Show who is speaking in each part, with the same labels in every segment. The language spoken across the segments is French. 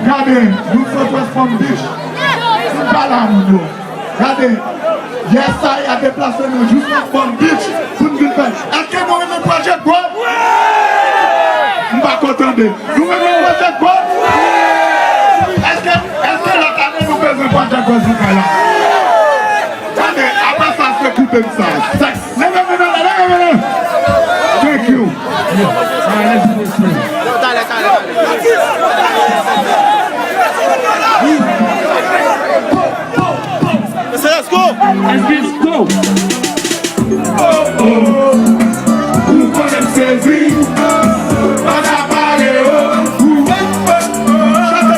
Speaker 1: Regardez, nous sommes transformés biche. Pas là, nous. Regardez, yes, ça y a déplacé nous jusqu'à Palm Beach pour nous faire. Est-ce que nous avons un projet de quoi? Je ne suis pas content de. Nous avons un projet de quoi? Est-ce que la année nous faisons un projet de quoi? Regardez, après ça, c'est écouter ça. Lève-moi. Thank you.
Speaker 2: Let's go!
Speaker 3: Let's go!
Speaker 1: Oh oh, vous connaissez saisir, on a parlé oh,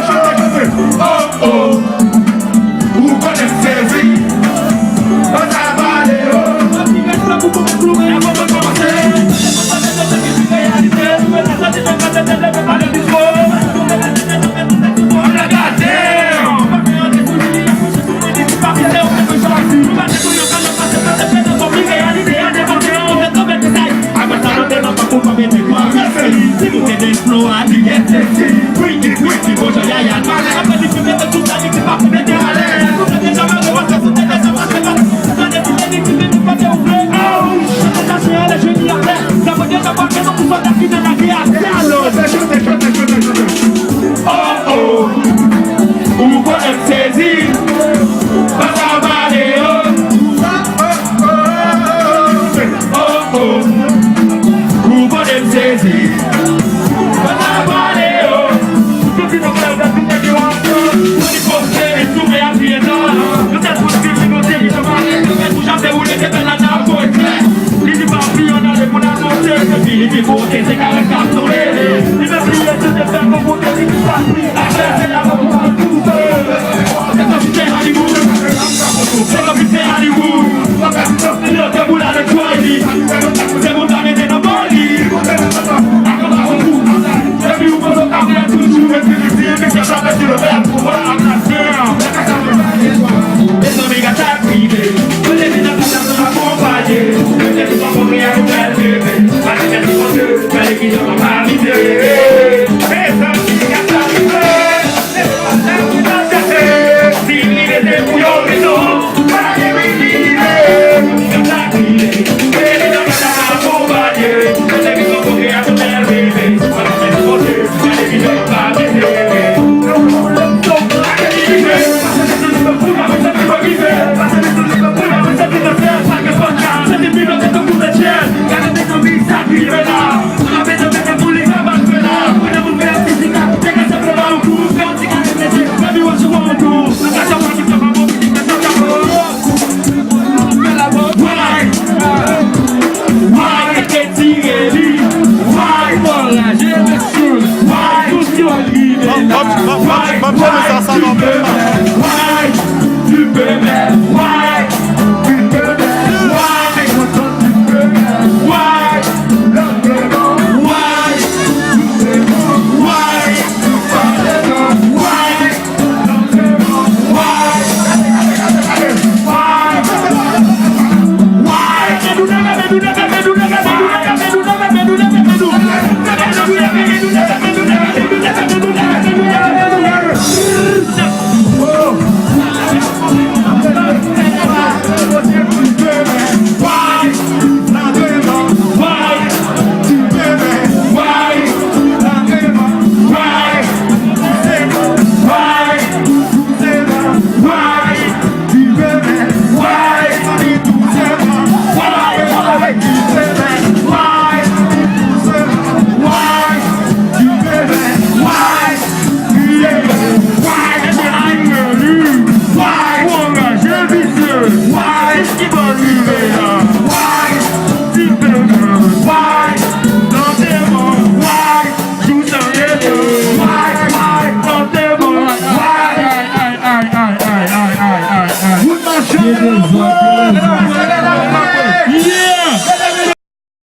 Speaker 1: chantez. Oh oh, vous connaissez saisir, on a parlé oh.
Speaker 2: Vamos começar essa nova.
Speaker 1: Why?